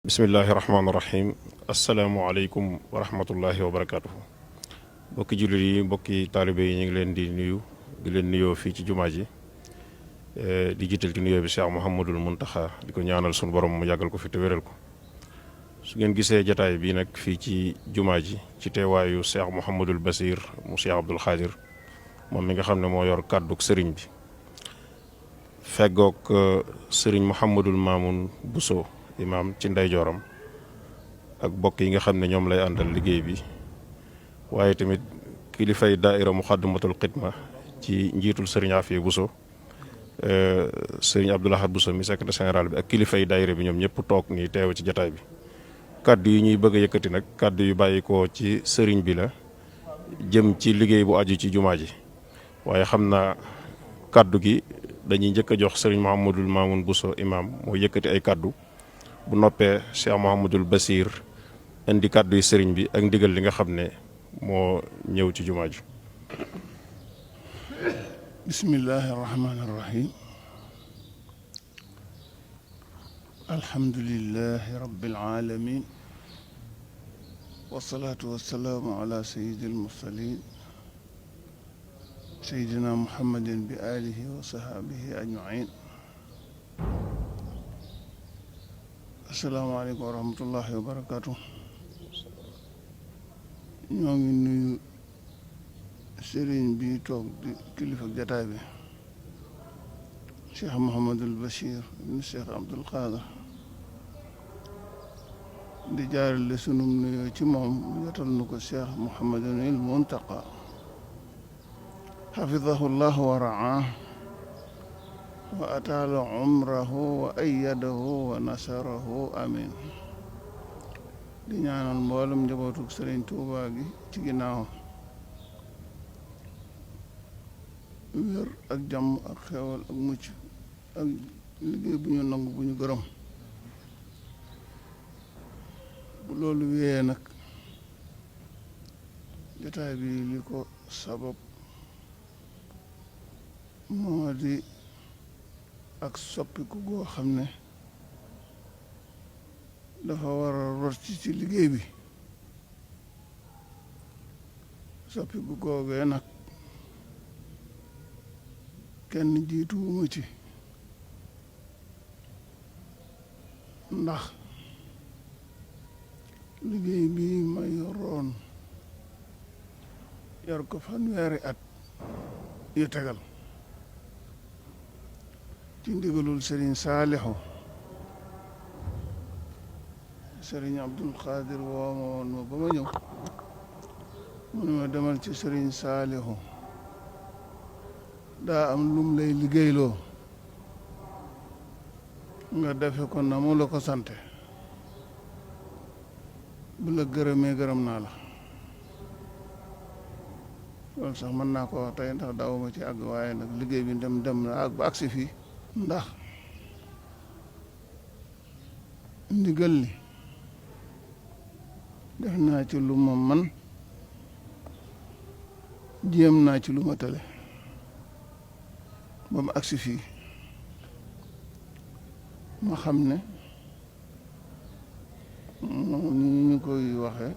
bismillahi rahmaani rahim asalaamualeykum wa rahmatullahi wa barakaatuhu. bokki jullit yi bokki taalibe yi ñu ngi leen di nuyu di leen nuyoo fii ci jumaa ji di jiital ci nuyoo bi Cheikh Mouhamadul Muntaxa di ko ñaanal sunu borom mu yàggal ko fi te wéral ko. su ngeen gisee jataay bi nag fii ci jumaa ji ci teewaayu Cheikh Mouhamadul Basir mu Cheikh Abdul Xaadir moom mi nga xam ne moo yor kàdduk sëriñ bi feggoog sëriñ Mouhamadul Mamoun Bousso imaam ci ndeyjooram ak bokk yi nga xam ne ñoom lay àndal liggéey bi waaye tamit kilifay daaira Muxaddamatul Xidma ci njiitul sëriñ Afiya Bousso sëriñ Abdou Lahad Bousso mi secrétaire général bi ak kilifay daaira bi ñoom ñëpp toog nii teew ci jataay bi. kàddu yi ñuy bëgg a yëkkati nag kàddu yu bàyyi ko ci sëriñ bi la jëm ci liggéey bu aju ci jumaa ji waaye xam naa kàddu gi dañuy njëkk a jox sëriñ Mouhamadul Mamoun Bousso imaam moo yëkkati ay kàddu bu noppee Cheikh Mouhamadul Basir indi kàddu yi sëriñ bi ak ndigal li nga xam ne moo ñëw ci jumaa ji. bismillahi rahmaani rahim alhamdulillahi rabbil alamin wasalaatu wasalaamu ala sayyidil mursalin sayyidina muhammadin bi alihi wa sahaabihi ajmain. asalaamaaleykum wa rahmatullahi wa barakaatu. ñoo ngi nuyu sëriñ bi toog di kilifa jataay bi Cheikh Mouhamadul Bachir ibn Cheikh Abdul Qadir di jaarale sunum nuyoo ci moom yotal nu ko Cheikh Mouhamadul Muntaqa xafidahu llahu wa raa wa ataala umrahu wa ayyadahu wa nasarahu amin. di ñaanal mboolem njabootug Sëriñ Tuubaa gi ci ginnaaw wér ak jàmm ak xewal ak mucc ak liggéey bu ñu nangu bu ñu gërëm. bu loolu wéyee nag jotaay bi li ko sabab moo di ak soppiku goo xam ne dafa war a rot ci liggéey bi. soppiku googee nag kenn jiituwuma ci ndax liggéey bi ma yoroon yor ko fanweeri at yu tegal ci ndigalul Sëriñ Saalixu Sëriñ Abdul Xaadir woo ma woon ma ba ma ñëw mu ne ma demal ci Sëriñ Saalixu daa am lum lay liggéeyloo nga defe ko na mu la ko sante bu la gërëmee gërëm naa la. loolu sax mën naa ko wax tey ndax daawuma ci àgg waaye nag liggéey bi dem na àgg ba agsi fii ndax ndigal li def naa ci lu ma man jéem naa ci lu ma tële ba mu agsi fii ma xam ne ni ñu koy waxe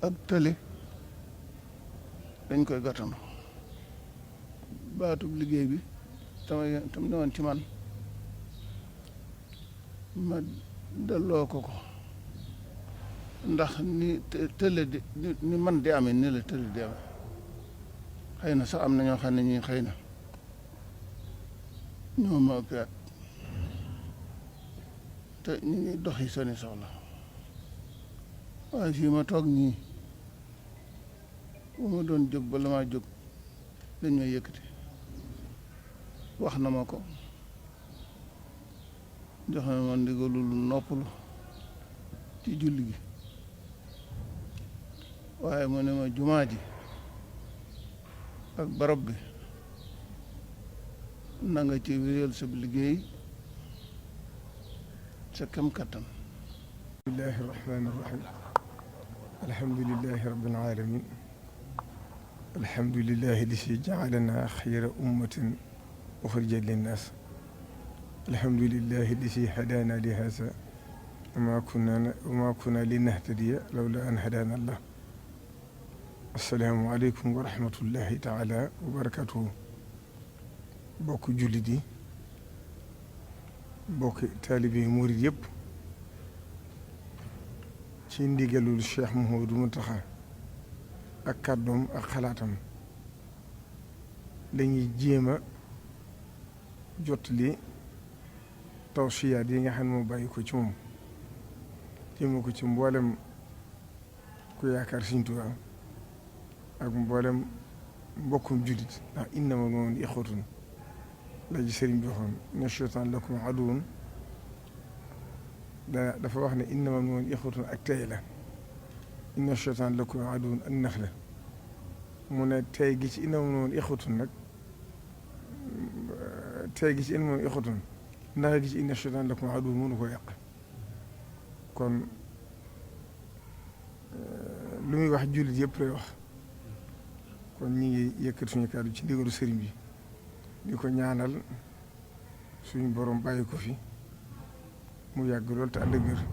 ak tële dañ koy gàttandu. baatub liggéey bi tam ne woon ci man ma delloo ko ndax ni tële di ni man di amee ni la tële di amee xëy na sax am na ñoo xam ne ñii xëy na ñoo ma ëpp at te ñu ngi doxi seeni soxla waaye fii ma toog nii bu ma doon jóg ba la maa jóg dañ may yëkkati wax na ma ko jox na ma ndigalul noppalu ci julli gi waaye mu ne ma jumaa ji ak barab bi na nga ci wéyal sa liggéey sa kem kattan. bismillahi rahmaani rahim alhamdulillahi rabbil alamin alhamdulillahi lasi jaalana xayra ummatin uxrijat linnaas alhamdulillahi alladi hadaana li haza wa ma kunna linahtadiya lawla an hadaana allah. assalaamu aleykum wa rahmatullahi taala wa barakatuhu. bokk jullit yi, bokk taalibe yi murid yëpp, ci ndigalul Cheikh Mouhamadou Mountakha ak kàddoom ak xalaatam lañuy jéem a jottali tawsiyaat yi nga xam ne moo bàyyi ko ci moom jéema ko ci mboolem ku yaakaar Sëriñ Tuubaa ak mboolem mbokkum jullit, ndax innamal mu'minuuna ixwatun la ji sëriñ bi waxoon inna shaytaana lakum aduwwun. dafa wax ne innamal mu'minuuna ixwatun ak tey la, inna shaytaana lakum aduwwun ak nax la. mu ne tey gi ci innamal mu'minuuna ixwatun nag, tey gi ci innamal mu'minuuna ixwatun nax gi ci inna shaytaana lakum aduwwun mënu ko yàq. kon lu muy wax jullit yëpp lay wax. kon ñi ngi yëkkat suñu kàddu ci ndigalu sëriñ bi di ko ñaanal suñu borom bàyyi ko fi mu yàgg lool te ànd ak wér,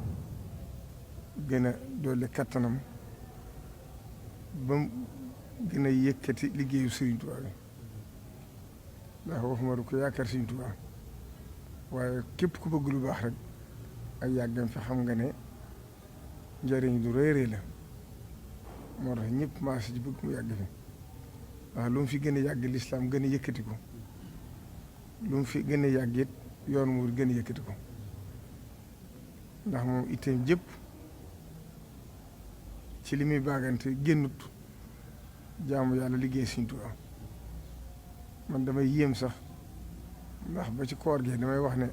gën a doole kattanam ba mu gën a yëkkati liggéeyu Sëriñ Tuubaa bi. ndax waxuma du ko yaakaar Sëriñ Tuubaa waaye képp ku bëgg lu baax rek ak yàggam fi xam nga ne njëriñ du rëy rëy la. moo tax ñëpp maas ci bëgg mu yàgg fi, ndax lu mu fi gën a yàgg lislaam gën a yëkkati ko, lu mu fi gën a yàgg it yoon mu gën a yëkkati ko. ndax moom itteem jëpp ci li muy baagante génnut jaamu yàlla liggéey Sëriñ Tuubaa. man damay yéem sax, ndax ba ci koor gi damay wax ne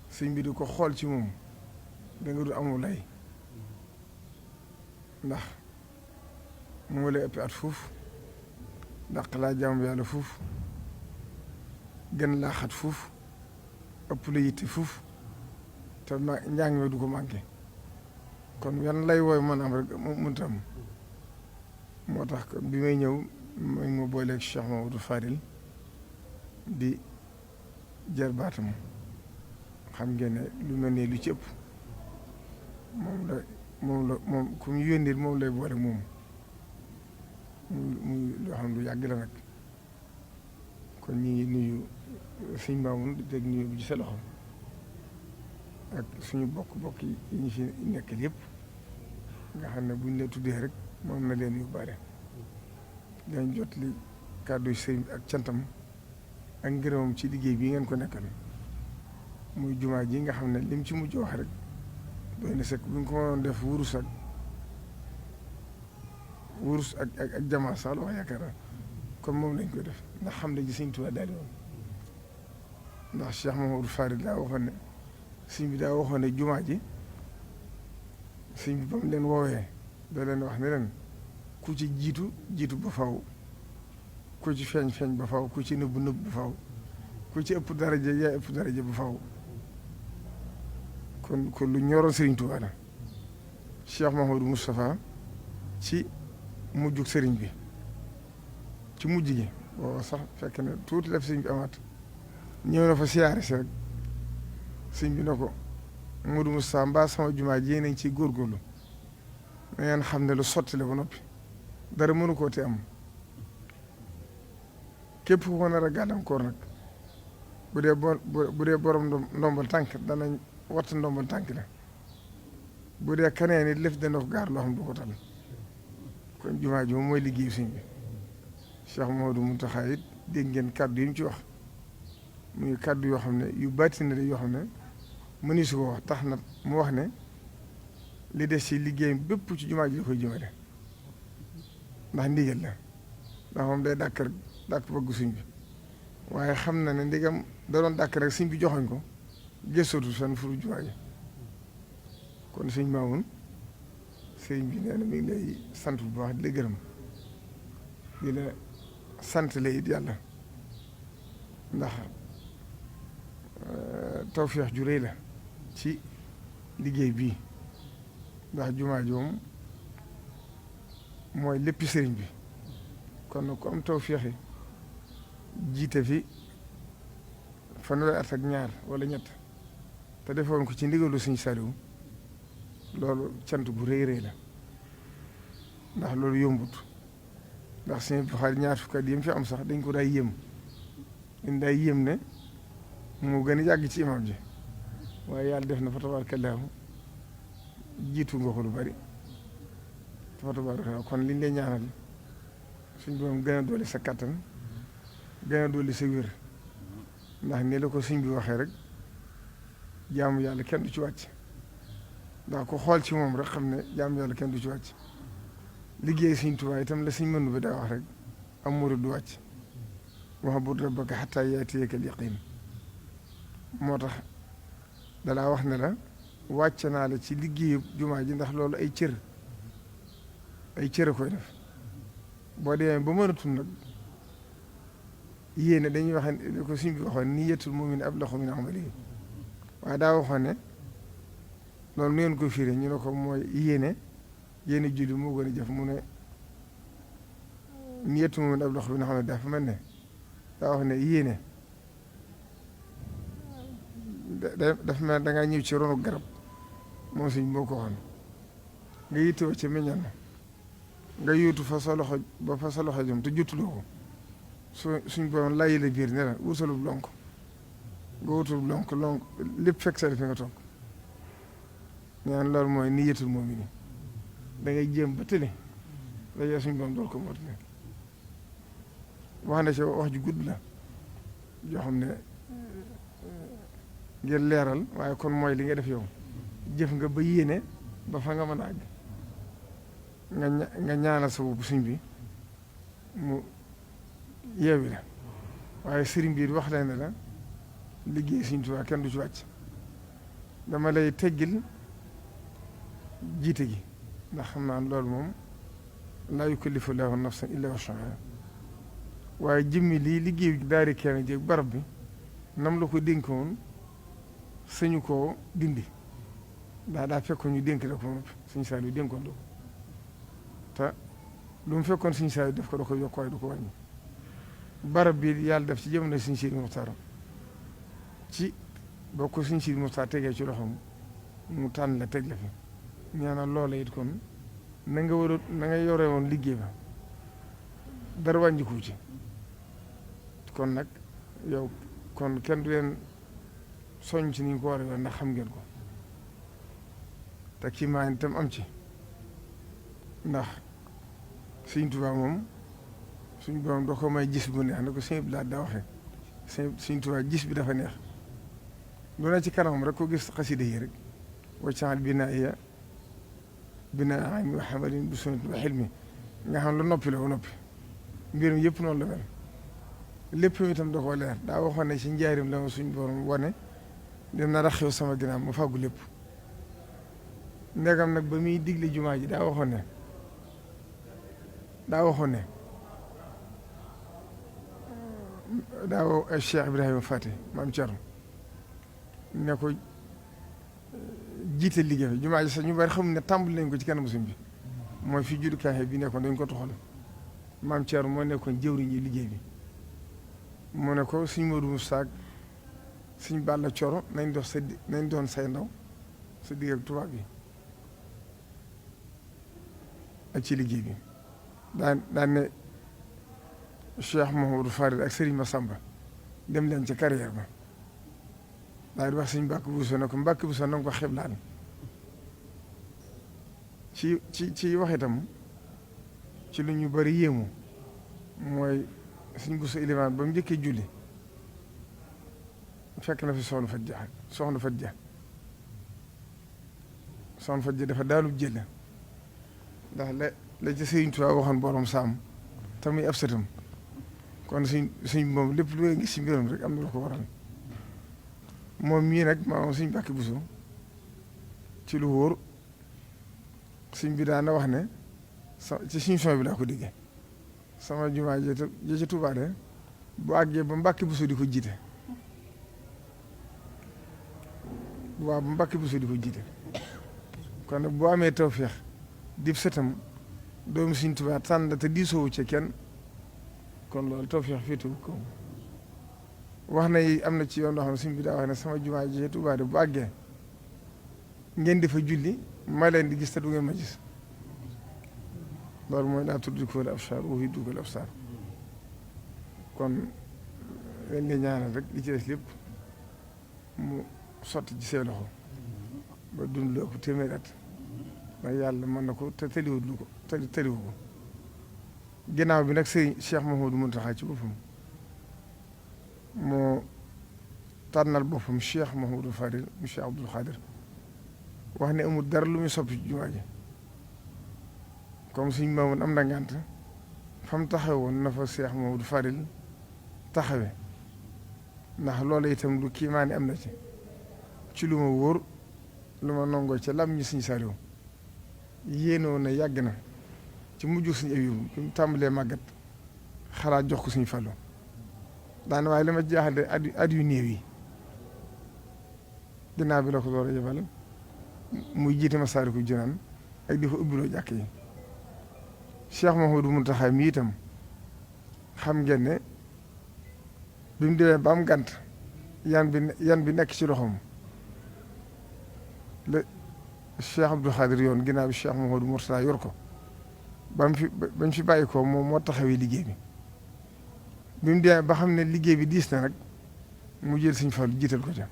sëñ bi di ko xool ci moom da nga du amul lay, ndax moo lay ëpp at fuuf, dàq laa jaamu yàlla fuuf, gën laa xat fuuf, ëpp la yitte fuuf, te njàng mi du ko manqué. kon yan lay wooy mën am rek mënta am. moo tax bi may ñëw ma booleeg Cheikh Mamadou Fadil di jarbaatam. xam ngeen ne lu mel ne lu ci ëpp moom ku mu yónnee moom lay boole moom muy loo xam ne lu yàgg la nag. kon ñi ngi nuyu suñ Maamun di teg nuyu bi ci sa loxo ak suñu bokk yi ñu fi nekkal yëpp nga xam ne buñ la tuddee rek moom na leen yóbbaale. dañ jot li kàddu sëriñ bi ak cantam ak ngërëmam ci liggéey bii ngeen ko nekkal muy jumaa ji nga xam ne lim ci mujj wax rek doy na sëkk bu ñu ko mënoon def wurus ak jamaa sax la wax yaakaar naa kon moom lañ koy def, ndax xam ne ji Sëriñ Tuubaa daal di woon. ndax Cheikh Mamadou Farid daa waxoon ne sëñ bi daa waxoon ne jumaa ji sëñ bi ba mu leen woowee da leen wax ne leen ku ci jiitu ba faw, ku ci feeñ ba faw, ku ci nëbb ba faw, ku ci ëpp daraja yaay ëpp daraja ba faw. kon lu ñoroon Sëriñ Tuubaa la. Cheikh Mahamadou Moustapha ci mujjug sëriñ bi, ci mujj gi booba sax fekk na tuuti def sëriñ bi amaat, ñëw na fa siyaare si rek sëriñ bi na ko Modou Moustapha mbaa sama jumaa ji nañ ciy góorgóorlu na ngeen xam ne lu sotti la ba noppi dara mënu koo te am. képp ku ko nar a gàllankoor nag bu dee borom ndombal tànk danañ watt ndombal tànk la, bu dee kanee nit lëf dana ko gaar loo xam du ko tal. kon jumaa ji moom mooy liggéeyu sëñ bi. Cheikh Mouhamadou Mountakha it dégg ngeen kàddu yi mu ci wax muy kàddu yoo xam ne yu bàtti na yoo xam ne mëni su ko wax. tax na mu wax ne li des ci liggéey bépp ci jumaa ji la koy jëmale, ndax ndigal la, ndax moom day dàkk bëgg sëñ bi. waaye xam na ne ndigam da doon dàkk rek sëñ bi joxoñ ko gëstootu fenn furu jumaa ji. kon sëñ Maamun sëñ bi nee na mi ngi lay sant bu baax di la gërëm di la sant la it yàlla, ndax tawfeex ju rëy la ci liggéey bii. ndax jumaa ji moom mooy léppi sëriñ bi, kon nag ku am tawfeex jiite fi fanweeri at ak ñaar wala ñett te defoon ko ci ndigalu Sëñ Saliou loolu cant gu rëy rëy la ndax loolu yombut ndax Sëñ Buxaari ñaar fukki at yi mu fi am sax dañ ko daay yéem ne moo gën a yàgg ci imam ji waaye yàlla def na fa tabaarakallaahu jiitu nga ko lu bari fa tabaarakallaahu kon liñ lay ñaanal suñ borom gën a dolli sa kattan gën a dolli sa wér ndax ni la ko suñ bi waxee rek jaamu yàlla kenn du ci wàcc ndax ko xool ci moom rek xam ne jaamu yàlla kenn du ci wàcc liggéey Sëñ Tuubaa itam la suñ mënu bi daa wax rek am murid du wàcc wa'bud rabbaka hattaa ya'tiyakal yaqiin moo tax dalaa wax ne la wàcc naa la ci liggéeyu jumaa ji ndax loolu ay cër a koy def boo demee ba mënatul nag yéene dañuy wax ne ko suñ bi waxoon niyyatul mu'min ablagu min amalihi waaye daa waxoon ne loolu nu ngeen koy firee ñu ne ko mooy yéene julli moo gën a jëf mu ne niyyatul mu'min ablagu min amalihi dafa mel ne daa wax ne yéene dafa mel da ngaa ñëw ci ronu garab moom suñ moo ko waxoon nga yittewoo ci meññal na nga yóotu fa sa loxo ba fa sa loxo jëm te jotuloo ko suñ borom layi la biir ne la wutalub lonk nga wutalub lonk lépp fekk sa fi nga toog ñaan loolu mooy niyyatul mu'min da ngay jéem ba tële dajee suñ borom dool ko mootale wax na ci wax ju gudd la joo xam ne ngir leeral waaye kon mooy li nga def yow jëf nga ba yéene ba fa nga mën a àgg nga ñaanal sa bopp suñ bi mu yeewi la waaye sëriñ bi wax leen ne la liggéey Sëñ Tuubaa kenn du ci wàcc dama lay teggil jiite gi ndax xam naa loolu moom laa yukallifu llaahu nafsan illaa wus'ahaa waaye jëmmi lii liggéey daari kenn jéeg barab bi nam la ko dénkoon sañu koo dindi daa fekkoon ñu dénk la ko moom Sëñ Saaliw dénkoon la ko te lu mu fekkoon Sëñ Saaliw def ko da ko yokk waaye du ko wàññi barab bi yàlla def ci jamono Sëñ Sidi Muxtaar ci boo ko Sëñ Sidi Muxtaar tegee ci loxoom mu tànn la teg la fi ñaanal loola it kon na nga yore woon liggéey ba dara wàññiku ci kon nag yow kon kenn du leen soññ ci ni ñu ko war a ndax xam ngeen ko te kii maa ngi tam am ci ndax Sëñ Tuubaa moom suñ borom doo ko may gis bu neex na ko sëñ bi daa waxee Sëñ Tuubaa gis bi dafa neex lu ne ci kanamam rek ko gis xasida yi rek waccaxal binaa ilmi wa hamalin bi sunnati wa hilmi nga xam lu noppi la ba noppi mbirum yëpp noonu la mel lépp itam da koo leer daa waxoon ne ci njaarim la ma suñ borom wane dina rax xew sama ginnaaw ma fàggu lépp ndegam nag ba muy digle jumaa ji daa waxoon ne daaw Cheikh Ibrahima Fati maam Thierno ne ko jiite liggéey bi jumaa ji sax ñu bari xamul ne tàmbali nañ ko ci kanamu suñ bi mooy fi juddukaay bi nekkoon dañ ko toxal maam Thierno moo nekkoon jëwriñ yi liggéey bi mu ne ko suñ Modou Moussa suñ Balla Coro nañ doon say ndaw sa digg ak tubaab bi ak ci liggéey bi daan ne Cheikh Mouhamadou Farid ak Serigne Massamba dem leen ci carrière ba daal di wax suñ Mbàkke Buso ne ko Mbàkke Buso na nga ko xeblaan ci wax itam ci lu ñu bari yéemu mooy suñ Buso ilimaan ba mu njëkkee julli fekk na fi soxna Fat Ja dafa daanub jël ndax la ci Sëriñ Tuubaa waxoon borom saam te muy ab sëtam kon suñ moom lépp lu ngay gis si mbiram rek am na lu ko waral moom mii nag maa suñ Mbàkke Buso ci lu wóor suñ bi daana wax ne ci suñ son bi laa ko déggee sama jumaa ji ci Tuubaa de bu àggee ba Mbàkke Buso di ko jiite waaw ba Mbàkke Buso di ko jiite kon nag boo amee tawfeex dib sëtam doomu Sëriñ Tuubaa tànn te diisoowu ca kenn kon loolu tawfeex féetewu ko wax na yi am na ci yoon loo xam ne suñ bi daa wax ne sama jumaa ji Tuubaa de bu àggee ngeen di fa julli ma leen di gis te du ngeen ma gis loolu mooy laa tudrikuhul absaar wa huwa yudrikul absaar kon leen di ñaanal rek li ci des lépp mu sotti ci seen loxo ba dund lu ëpp téeméeri at ndax yàlla mën na ko te tëliwut lu ko tëliwu ko ginnaaw bi nag sëriñ Cheikh Mouhamadou Mountakha ci boppam moo tànnal boppam Cheikh Mouhamadou Fadil mu Cheikh Abdoul Khadir wax ne amul dara lu muy soppi ci jumaa ji comme suñ maamoon am na ngànt fa mu taxaw woon na fa Cheikh Mouhamadou Fadil taxawe ndax loolu itam lu kiimaani am na ci lu ma wóor lu ma nongoo ca lam ñi suñ Saliou yéenoo na yàgg na ci mujj suñu Abiibu bi mu tàmbalee màggat xalaat jox ko suñu Fallu daane waaye li ma jaaxal de at yu néew yi ginnaaw bi la ko door a yebal muy jiite Masaalikul Jinaan ak di fa ubbiloo jàkk yi Cheikh Mouhamadou Mountakha mi itam xam ngeen ne bi mu demee ba am gànt yan bi nekk ci loxoom la Cheikh Abdou Khadir yoon ginnaaw bi Cheikh Mouhamadou Mourtada yor ko bañ fi bàyyi ko moom moo taxawee liggéey bi mu demee ba xam ne liggéey bi diis na nag mu jël Sëñ Fallu jiital ko ca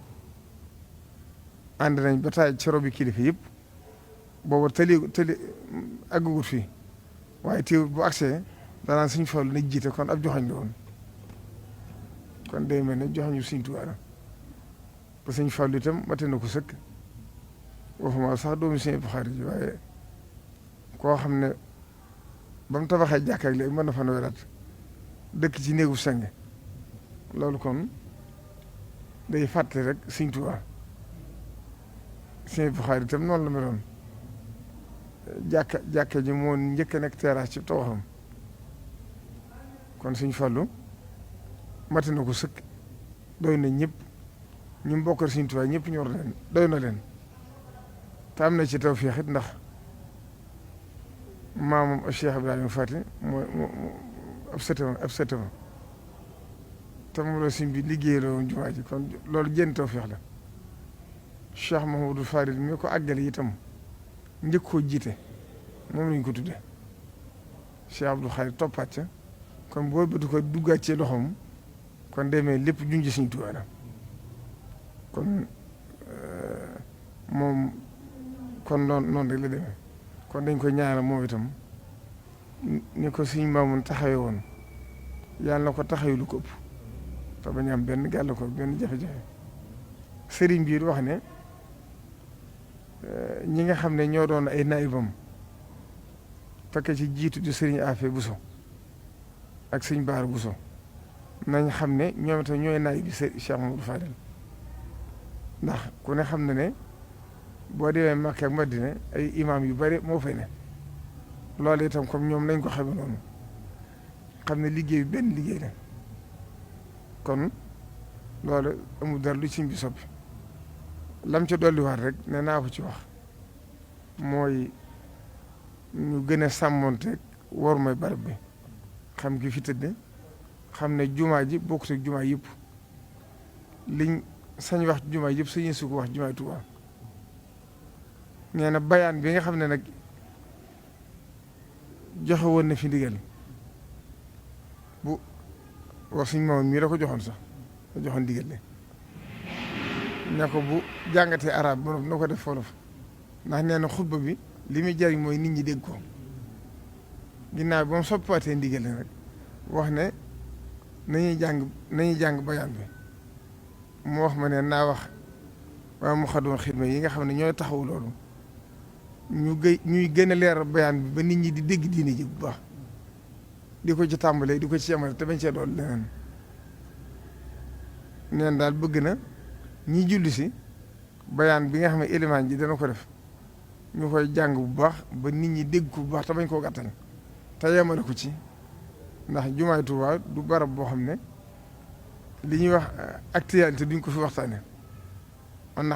ànd nañ ba taay ci robi kilifa yëpp booba tëli àggugut fii waaye teewul bu agsee danaan Sëñ Fallu na jiite kon ab joxañ la woon kon day mel ne joxañu Sëñ Tuubaa la te Sëñ Fallu itam mate na ko sëkk waxuma sax doomu Sëñ Buxaari ji waaye koo xam ne ba mu tabaxee jàkka ak léegi mën na fa weraat dëkk ci néegu seng loolu kon day fàttali rek Sëñ Tuubaa Sëñ Buxaari itam noonu la meloon jàkka ji moo njëkk a nekk terrasse ci tawaxam kon Sëñ Fallu mate na ko sëkk doy na ñëpp ñu mu bokkal Sëñ Tuubaa ñëpp ñor leen doy na leen te am na ci tawfeex it ndax maamam Cheikh Ibrahima Fati moo ab sëtama te mu la Sëñ bi liggéey la woon jumaa ji kon loolu jën tawfeex la Cheikh Mouhamadou Fadil mi ko àggale itam njëkk koo jiite moom lañ ko tudde Cheikh Abdou Khadir toppaat ca kon boo bëtu ko duggaat ci loxoom kon demee lépp junj Sëñ Tuubaa la kon moom kon noonu rek la demee kon dañ koy ñaanal moom itam ni ko Sëñ Maamun taxawee woon yàlla na ko taxawee lu ko ëpp te bañ am benn gàllankoor benn jafe-jafe sëriñ bi wax ne ñi nga xam ne ñoo doon ay naayibam fekk ci jiitu di sëriñ Afe Buso ak Sëñ Baara Buso nañ xam ne ñoom itam ñooy naayib bi Cheikh Mamadou Fadel ndax ku ne xam na ne boo demee Makka ak Madina ay imaam yu bari moo fay ne loolu itam comme ñoom nañ ko xamee noonu xam ne liggéey bi benn liggéey la kon loolu amul dara lu Sëñ bi soppi lam ca dolliwaat rek ne naa ko ci wax mooy ñu gën a sàmmonteeg war mooy barab bi xam ki fi tëdd xam ne jumaa ji bokkut ak jumaa yëpp liñ sañ wax jumaa yëpp sañu su ko wax jumaa Tuubaa nee na bayaan bi nga xam ne nag joxe woon na fi ndigal bu wax suñ moom mii la ko joxoon sax la joxoon ndigal le ne ko bu jàngatee arab ba na ko def wolof ndax nee na xutba bi li muy jariñ mooy nit ñi dégg ko ginnaaw ba mu soppiwaatee ndigal nag wax ne nañuy jàng bayaan bi mu wax ma ne naa wax waa mu xadoon xidma yi nga xam ne ñooy taxaw loolu ñuy gën a leeral bayaan bi ba nit ñi di dégg diine ji bu baax di ko ci tàmbalee di ko ci yemale te bañ cee dool leneen neen daal bëgg na ñi julli si bayaan bi nga xam ne élément ji dana ko def ñu koy jàng bu baax ba nit ñi dégg ko bu baax te bañ koo gàttal te yemale ko ci ndax jumaay Tuubaa du barab boo xam ne li ñuy wax actualité duñ ko fi waxtaane am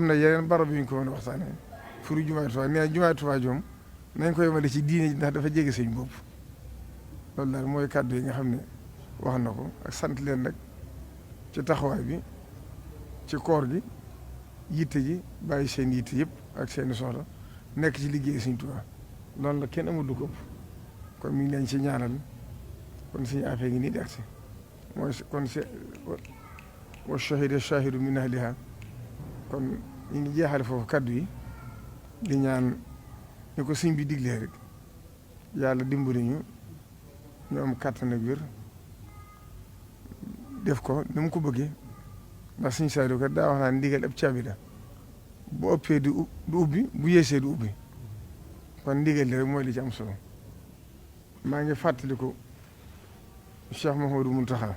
na yeneen barab yu ñu ko mën a waxtaane furu jumaay Tuubaa nee jumaay Tuubaa joom nañ ko yemale ci diine ji ndax dafa jege seen bopp loolu daal mooy kàddu yi nga xam ne wax na ko ak sant leen nag ci taxawaay bi ci koor gi yitte ji bàyyi seen yitte yëpp ak seeni soxla nekk ci liggéey Sëriñ Tuubaa loolu la kenn amul lu ko ëpp kon mi ngi leen ci ñaanal kon suñu affaire ngi nii di agsi mooy kon wa shahida shahidu min ahliha kon ñu ngi jeexale foofu kaddu yi di ñaan ñu ko sëñ bi diglee rek yàlla dimbali ñu am kàttan ak wér def ko ni mu ko bëggee ndax suñu saa kat daa wax naa ndigal ab caabi la bu ëppee du ubbi bu yeesee du ubbi kon ndigal li rek mooy li ci am solo maa ngi fàttaliku Cheikh Mouhamadou Mountakha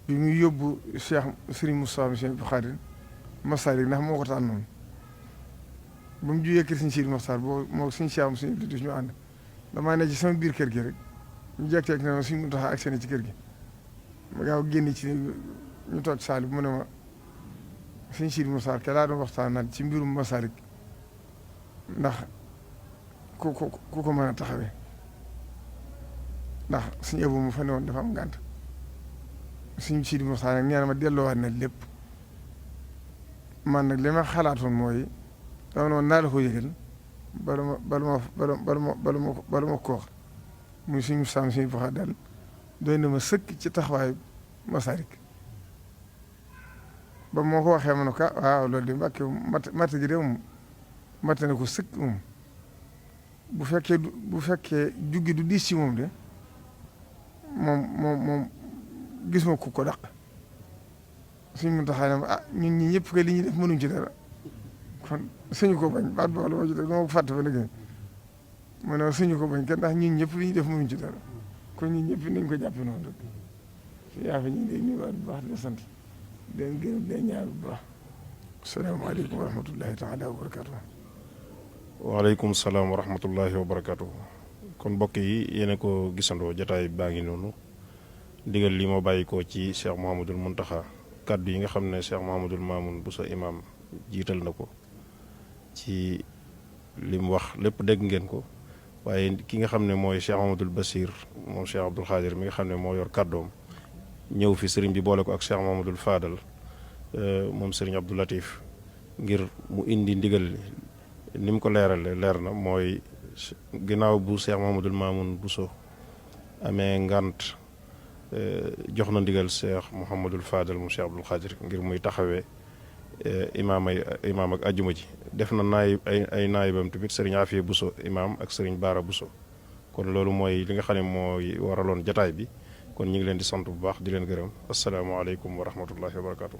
bi muy yóbbu Cheikh Serigne Moustapha Cheikh Abdou Khadir Massalik ndax moo ko tànnoon ba mu jugee kër Serigne Sidi Mokhtar boo moo Serigne Cheikh Serigne Abdou ñu ànd damaa ne ci sama biir kër gi rek ñu jekk-jekk ne ma Serigne Mountakha ak seen ci kër gi ma gaaw génn ci ñu toog saali bu mu ne ma Serigne Sidi Mokhtar ke laa doon waxtaan ci mbirum Massalik ndax ku ko mën a taxawee ndax suñu ëpp mu fa ne woon dafa am ngànt suñu Sidi Mokhtar nag nee na ma delloowaat na lépp man nag li ma xalaatoon mooy dama noonu naa la ko yëgal bala ma ko wax muy suñu saam suñu faxa dal doy na ma sëkk ci taxawaayu Massalik ba moo ko waxee ma ne ko waaw loolu di mbàkke matt ji de moom matt na ko sëkk moom bu fekkee juggi du diis ci moom de moom gis ma ko daq suñ mun taxaa ne ma ñun ñi ñëpp kay li ñuy def mënuñ ci dara kon suñu ko bañ baat boo la ma ci def dama ko fàtte ba léegi ma ne suñu ko bañ kenn ndax ñun ñëpp li ñuy def mënuñ ci dara kon ñun ñëpp nañ ko jàppe noonu rek su yaa fa ñu ngi lay nuyuwaat bu baax di sant di leen gërëm di leen ñaar bu baax asalaamaaleykum wa rahmatullahi taala wa barakatuh waaleykum salaam wa rahmatullahi wa barakatuh kon mbokk yi yéen ko gisandoo jotaay baa ngi noonu ndigal li moo bàyyi ko ci Cheikh Mouhamadoul Mountakha kaddu yi nga xam ne Cheikh Mouhamadoul Mamoun Bousso imam jiital na ko ci li mu wax lépp dégg ngeen ko waaye ki nga xam ne mooy Cheikh Mouhamadoul Bassir moom Cheikh Abdoul Khadir mi nga xam ne moo yor kàddoom ñëw fi sëriñ bi boole ko ak Cheikh Mouhamadoul Fadal moom sëriñ Abdou Latif ngir mu indi ndigal ni mu ko leerale leer na mooy ginnaaw bu Cheikh Mouhamadoul Mamoun Bousso amee ngant jox na ndigal Cheikh Mouhamadoul Fadal mu Cheikh Abdoul Khadir ngir muy taxawee imaam ak ajjuma ji def na ay naayibam tamit sëriñ Afia Bousso imaam ak sëriñ Baara Bousso kon loolu mooy li nga xam ne mooy waraloon jataay bi kon ñu ngi leen di sant bu baax di leen gërëm asalaamaaleykum wa rahmatullahi wa barakatu